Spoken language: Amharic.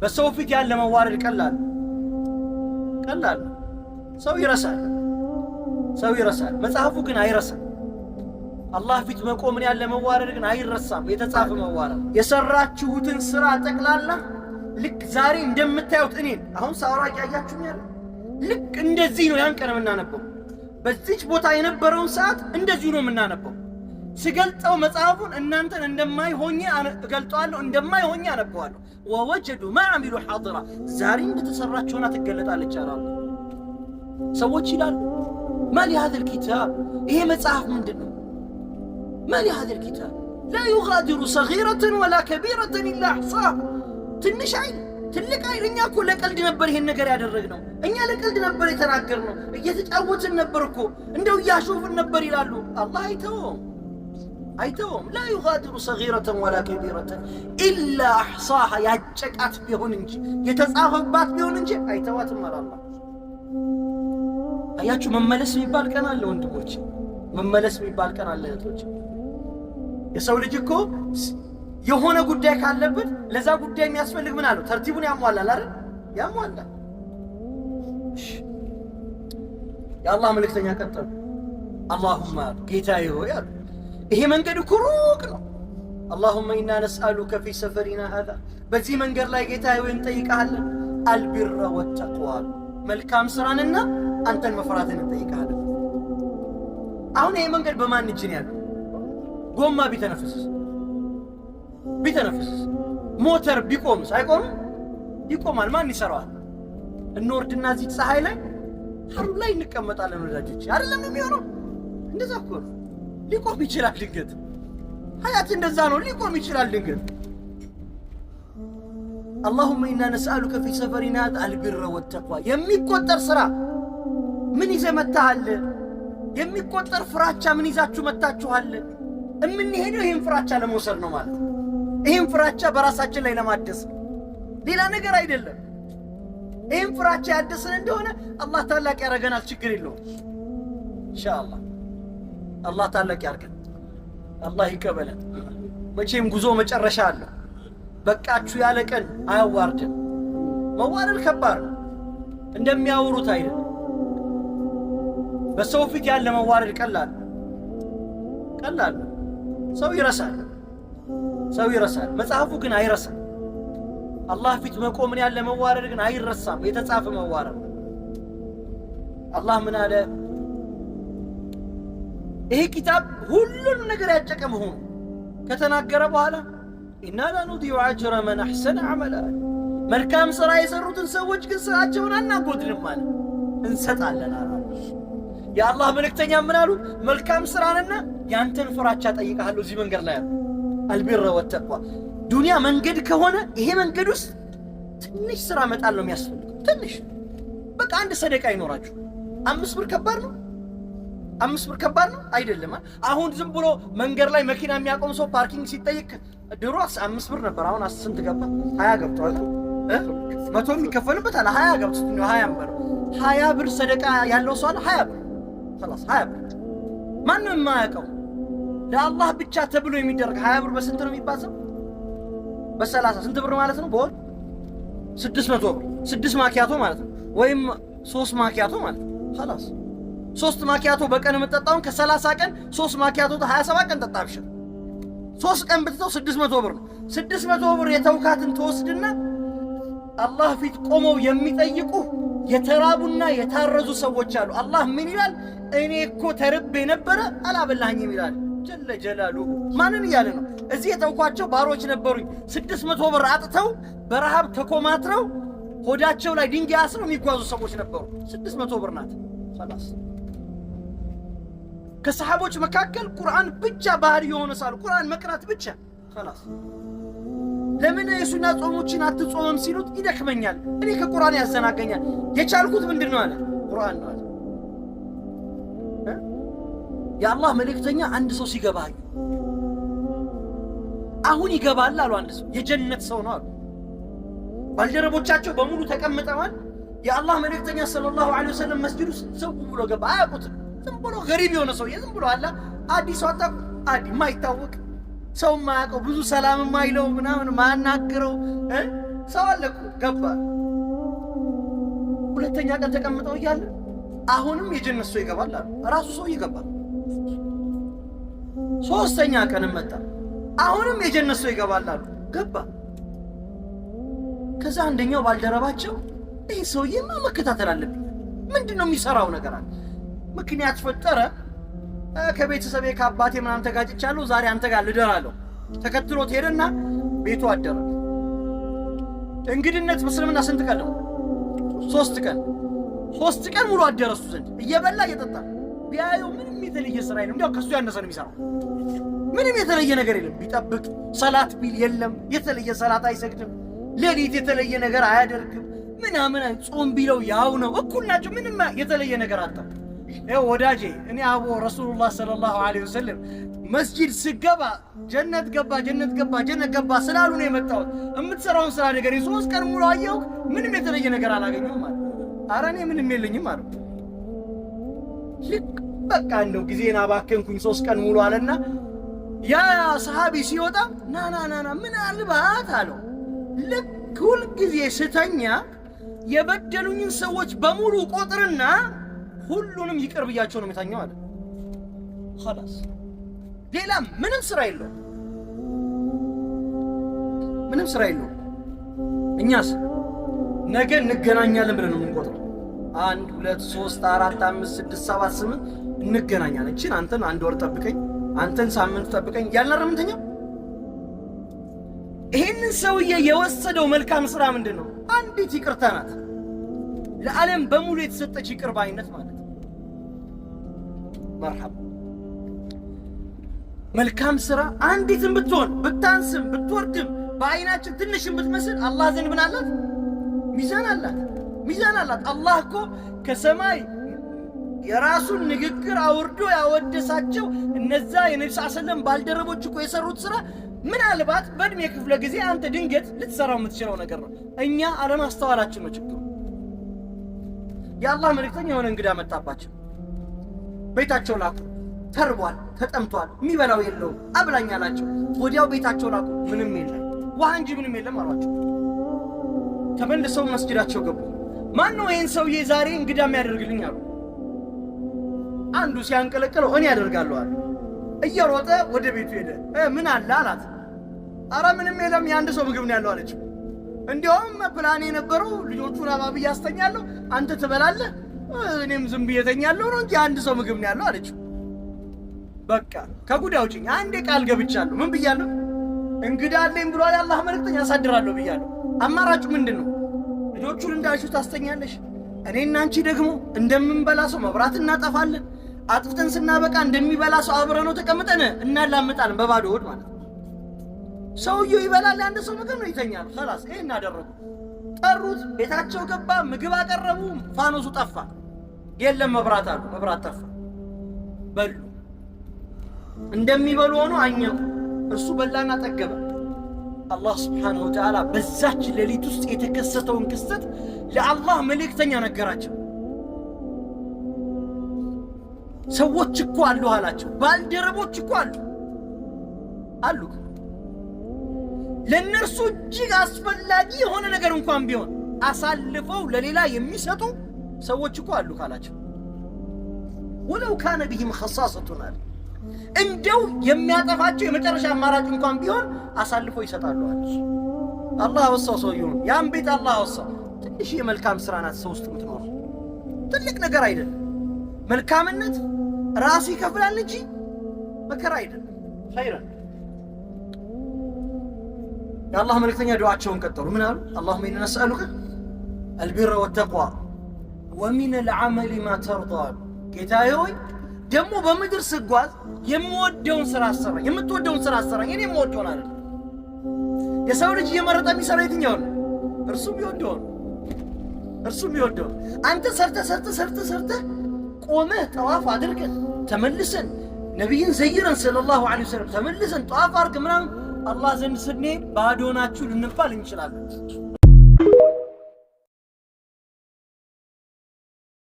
በሰው ፊት ያለ መዋረድ ቀላል ሰው ይረሳል መጽሐፉ ግን አይረሳም አላህ ፊት መቆምን ያለ መዋረድ ግን አይረሳም የተጻፈ መዋረድ የሰራችሁትን ስራ ጠቅላላ ልክ ዛሬ እንደምታዩት እኔን አሁን ሳውራ ያያችሁኛል ልክ እንደዚህ ነው ያን ቀን የምናነበው በዚች ቦታ የነበረውን ሰዓት እንደዚህ ነው የምናነበው ሲገልጠው መጽሐፉን እናንተን እንደማይሆኝ እገልጠዋለሁ እንደማይሆኝ አነበዋለሁ ወወጀዱ ማዕሚሉ ሐድራ ዛሬ እንደተሰራችሁና ትገለጣለች አላህ ሰዎች ይላሉ ማሊ هذا الكتاب ይሄ መጽሐፍ ምንድነው ማሊ هذا الكتاب لا يغادر صغيرة ولا كبيرة إلا أحصاها ትንሽ አይል ትልቅ አይል እኛ እኮ ለቀልድ ነበር ይሄን ነገር ያደረግነው እኛ ለቀልድ ነበር የተናገርነው እየተጫወትን ነበር እኮ እንደው ያሾፍን ነበር ይላሉ አላህ አይተውም لا يغادر صغيرة ولا كبيرة إلا أحصاها ያጨቃት ቢሆን እንጂ የተጻፈባት ቢሆን እንጂ አይተዋትም አላህ አያችሁ መመለስ የሚባል ቀን አለ ወንድሞች መመለስ የሚባል ቀን አለ እህቶች የሰው ልጅ እኮ የሆነ ጉዳይ ካለበት ለዛ ጉዳይ የሚያስፈልግ ምን አለው ተርቲቡን ያሟላል አይደል ያሟላል የአላህ መልእክተኛ ቀጠሉ اللهم ጌታዬ ሆይ አሉ ይሄ መንገድ እኮ ሩቅ ነው اللهم إنا نسألك في سفرنا هذا በዚህ መንገድ ላይ ጌታዬ ሆይ እንጠይቃለን البر والتقوى መልካም ስራንና አንተን መፍራትን እንጠይቃለን አሁን ይሄ መንገድ በማን እጅ ነው ያለው ጎማ ቢተነፍስ ሞተር ቢቆምስ አይቆምም ይቆማል ማን ይሰራዋል እንወርድና እዚህ ፀሐይ ላይ ሐሩር ላይ እንቀመጣለን ወዳጆች አይደለም የሚሆነው እንደዛ እኮ ነው ሊቆም ይችላል ድንገት ሀያት እንደዛ ነው ሊቆም ይችላል ድንገት اللهم إنا نسألك في سفرنا البر والتقوى የሚቆጠር ስራ ምን ይዘመታል የሚቆጠር ፍራቻ ምን ይዛችሁ መጣችኋል እምንሄደው ይሄን ፍራቻ ለመውሰድ ነው ማለት ይሄን ፍራቻ በራሳችን ላይ ለማደስ ሌላ ነገር አይደለም ይሄን ፍራቻ ያደሰን እንደሆነ አላህ ታላቅ ያረጋናል ችግር የለውም ኢንሻአላህ አላህ ታላቅ ያርገን አላህ ይቀበለን መቼም ጉዞ መጨረሻ አለ በቃችሁ ያለ ቀን አያዋርድም መዋረድ ከባድ ነው እንደሚያወሩት አይደለም በሰው ፊት ያለ መዋረድ ቀላል ሰው ይረሳል መጽሐፉ ግን አይረሳም አላህ ፊት መቆምን ያለ መዋረድ ግን አይረሳም የተጻፈ መዋረድ አላህ ምን አለ ይሄ ኪታብ ሁሉን ነገር ያጨቀ መሆኑ ከተናገረ በኋላ ኢና ላ ኑዲዑ አጅረ መን አሕሰነ ዐመላ መልካም ስራ የሰሩትን ሰዎች ግን ስራቸውን አናጎድልም ማለት እንሰጣለን አለ የአላህ መልእክተኛ ምን አሉ መልካም ስራንና ያንተን ፍራቻ ጠይቃለሁ እዚህ መንገድ ላይ አልቢር ወተቅዋ ዱንያ መንገድ ከሆነ ይሄ መንገድ ውስጥ ትንሽ ስራ መጣል ነው የሚያስፈልገው ትንሽ በቃ አንድ ሰደቃ ይኖራችሁ 5 ብር ከባድ ነው አይደለም አሁን ዝም ብሎ መንገድ ላይ መኪና የሚያቆም ሰው ፓርኪንግ ሲጠይቅ ድሮ 5 ብር ነበር አሁን ስንት ገባ 20 ገብቷል 100 የሚከፈልበት አለ 20 ገብቷል 20 ብር 20 ብር ሰደቃ ያለው ሰው አለ 20 ብር خلاص 20 ብር ማንም የማያውቀው ለአላህ ብቻ ተብሎ የሚደረግ 20 ብር በስንት ነው የሚባዛው በ30 ስንት ብር ማለት ነው በወር 600 ብር 6 ማኪያቶ ማለት ነው ወይም 3 ማኪያቶ ማለት ነው خلاص 3 ማኪያቶ በቀን የምትጠጣውን ከ30 ቀን 3 ማኪያቶ 27 ቀን ጠጣብሽ 3 ቀን ብትተው 600 ብር ነው 600 ብር የተውካትን ተወስድና አላህ ፊት ቆመው የሚጠይቁ የተራቡና የታረዙ ሰዎች አሉ አላህ ምን ይላል እኔ እኮ ተርቤ ነበር አላበላኝም ይላል ጀለ ጀላሉ ማንን ይያለ ነው እዚህ የተውኳቸው ባሮች ነበሩኝ 600 ብር አጥተው በረሃብ ተኮማትረው ሆዳቸው ላይ ድንጋይ አስረው የሚጓዙ ሰዎች ነበሩ 600 ብር ናት خلاص ከሰሃቦች መካከል ቁርአን ብቻ ባህር የሆነ ሳሉ ቁርአን መቅራት ብቻ خلاص ለምን የሱና ጾሞችን አትጾምም ሲሉት ይደክመኛል እኔ ከቁርአን ያዘናገኛል የቻልኩት ምንድነው አለ ቁርአን ነው አለ የአላህ መልእክተኛ አንድ ሰው ሲገባኝ አሁን ይገባል አሉ አንድ ሰው የጀነት ሰው ነው አሉ ባልደረቦቻቸው በሙሉ ተቀምጠዋል የአላህ መልእክተኛ ሰለላሁ ዐለይሂ ወሰለም መስጂድ ውስጥ ሰው ብሎ ገባ አያውቁትም ዝም ብሎ ገሪብ የሆነ ሰው ዝም ብሎ አላ አዲስ ወጣ አዲ ማይታወቅ ሰው ማያውቀው ብዙ ሰላም ማይለው ምናምን ማናገረው ሰው አለ እኮ ገባ። ሁለተኛ ቀን ተቀምጠው እያለ አሁንም የጀነት ሰው ይገባል አሉ። ራሱ ሰው ይገባል። ሶስተኛ ቀን መጣ። አሁንም የጀነት ሰው ይገባል አሉ። ገባ። ከዛ አንደኛው ባልደረባቸው ይህ ሰውዬማ መከታተል አለብኝ፣ ምንድነው የሚሰራው ነገር አለ። ምክንያት ፈጠረ። ከቤተሰቤ ከአባቴ ምናምን ተጋጭቻለሁ፣ ዛሬ አንተ ጋር ልደራለሁ። ተከትሎት ሄደና ቤቱ አደረ። እንግድነት በእስልምና ስንት ቀን ነው? 3 ቀን። 3 ቀን ሙሉ አደረ እሱ ዘንድ እየበላ እየጠጣ። ቢያየው ምንም የተለየ ስራ የለም፣ እንዲያው ከሱ ያነሰ ነው የሚሰራው። ምንም የተለየ ነገር የለም። ቢጠብቅ ሰላት ቢል የለም፣ የተለየ ሰላት አይሰግድም። ሌሊት የተለየ ነገር አያደርግም ምናምን። ጾም ቢለው ያው ነው፣ እኩል ናቸው። ምንም የተለየ ነገር አጣ። ይኸው ወዳጄ እኔ አቦ ረሱሉላህ ሰለላሁ ዐለይሂ ወሰለም መስጂድ ስገባ ጀነት ገባ ጀነት ገባ ጀነት ገባ ስላሉ ነው የመጣሁት። የምትሰራውን ስራ ነገር 3 ቀን ሙሉ አየሁ፣ ምንም የተለየ ነገር አላገኘሁም ማለት። ኧረ እኔ ምንም የለኝም ማለት ልክ በቃ እንደው ጊዜን አባከንኩኝ 3 ቀን ሙሉ አለና ያ ሰሃቢ ሲወጣ ና ምናልባት አለው ልክ ሁል ጊዜ ስተኛ የበደሉኝን ሰዎች በሙሉ ቆጥርና ሁሉንም ይቅር ብያቸው ነው የምተኛው አለ። خلاص ሌላ ምንም ስራ የለውም፣ ምንም ስራ የለውም። እኛስ ነገ እንገናኛለን ብለን ነው የምንቆጥረው። 1 2 3 4 5 6 7 8 እንገናኛለን። እቺን አንተን 1 ወር ጠብቀኝ፣ አንተን ሳምንት ጠብቀኝ ያልነር ምንተኛው። ይሄንን ሰውዬ የወሰደው መልካም ስራ ምንድነው? አንዲት ይቅርታ ናት። ለዓለም በሙሉ የተሰጠች ይቅር ባይነት ማለት ነው። መርሐባ መልካም ስራ አንዲትም ብትሆን ብታንስም ብትወርድም በአይናችን ትንሽም ብትመስል አላህ ዘንድ ምን አላት? ሚዛን አላት። ሚዛን አላት። አላህ እኮ ከሰማይ የራሱን ንግግር አውርዶ ያወደሳቸው እነዛ የነብዩ ሰለላሁ ዐለይሂ ወሰለም ባልደረቦች እኮ የሰሩት ስራ ምናልባት በእድሜ ክፍለ ጊዜ አንተ ድንገት ልትሰራው የምትችለው ነገር ነው። እኛ አለማስተዋላችን ነው ችግሩ። የአላህ መልእክተኛ የሆነ እንግዳ መጣባቸው። ቤታቸው ላኩ። ተርቧል፣ ተጠምቷል፣ የሚበላው የለውም፣ አብላኝ አላቸው። ወዲያው ቤታቸው ላኩ። ምንም የለም፣ ውሃ እንጂ ምንም የለም አሏቸው። ተመልሰው መስጊዳቸው ገቡ። ማን ነው ይህን ሰውዬ ዛሬ እንግዳ የሚያደርግልኝ አሉ። አንዱ ሲያንቀለቅለው እኔ ያደርጋለሁ አለ። እየሮጠ ወደ ቤቱ ሄደ። ምን አለ አላት። አረ ምንም የለም፣ የአንድ ሰው ምግብ ነው ያለው አለችው። እንዲያውም ፕላን የነበረው ልጆቹን አባብዬ አስተኛለሁ፣ አንተ ትበላለህ፣ እኔም ዝም ብዬ ተኛለሁ ነው እንጂ አንድ ሰው ምግብ ነው ያለው አለችው። በቃ ከጉድ አውጪኝ፣ አንዴ ቃል ገብቻለሁ። ምን ብያለሁ? እንግዳ አለኝ ብሏል የአላህ መልእክተኛ፣ አሳድራለሁ ብያለሁ። አማራጩ ምንድን ነው? ልጆቹን እንዳልሽው ታስተኛለሽ፣ እኔና አንቺ ደግሞ እንደምንበላ ሰው መብራት እናጠፋለን። አጥፍተን ስናበቃ እንደሚበላ ሰው አብረነው ተቀምጠን እናላምጣለን፣ በባዶ ሆድ ማለት ነው። ሰውየው ይበላል፣ አንድ ሰው ምግብ ነው ይተኛል። خلاص ይሄን እናደረጉ። ጠሩት፣ ቤታቸው ገባ፣ ምግብ አቀረቡ። ፋኖሱ ጠፋ፣ የለም መብራት አሉ፣ መብራት ጠፋ። በሉ እንደሚበሉ ሆኖ አኘኩ። እርሱ በላና ጠገበ። አላህ ስብሓነሁ ወተዓላ በዛች ሌሊት ውስጥ የተከሰተውን ክስተት ለአላህ መልእክተኛ ነገራቸው። ሰዎች እኮ አሉ አላቸው፣ ባልደረቦች እኮ አሉ ለነርሱ እጅግ አስፈላጊ የሆነ ነገር እንኳን ቢሆን አሳልፈው ለሌላ የሚሰጡ ሰዎች እኮ አሉ ካላቸው፣ ወለው ካነ ቢሂም ኸሳሰቱን አለ፣ እንደው የሚያጠፋቸው የመጨረሻ አማራጭ እንኳን ቢሆን አሳልፈው ይሰጣሉ አለ። አላህ ወሳው ሰውየውን፣ ያን ቤት አላህ ወሳው። ትንሽ የመልካም ስራ ናት ሰው ውስጥ የምትኖር፣ ትልቅ ነገር አይደለም። መልካምነት ራሱ ይከፍላል እንጂ መከራ አይደለም። ኸይረን የአላህ መልእክተኛ ዱዓቸውን ቀጠሉ። ምን አሉ? አላሁመ ኢና ነስአሉከ አልቢረ ወተቅዋ ወሚን አልዓመሊ ማ ተርዳ። ጌታዬ ሆይ ደግሞ በምድር ስጓዝ የምወደውን ስራ አሰራኝ፣ የምትወደውን ስራ አሰራኝ። እኔ የምወደውን አይደለም። የሰው ልጅ እየመረጠ የሚሰራ የትኛውን? እርሱም ይወደውን፣ እርሱም ይወደውን። አንተ ሰርተህ ቆመህ ጠዋፍ አድርገን ተመልሰን ነቢይን ዘይረን ሰለላሁ ዐለይሂ ወሰለም ተመልሰን ጠዋፍ አድርገን ምናምን አላህ ዘንድ ስንሄድ ባዶ ናችሁ ልንባል እንችላለን።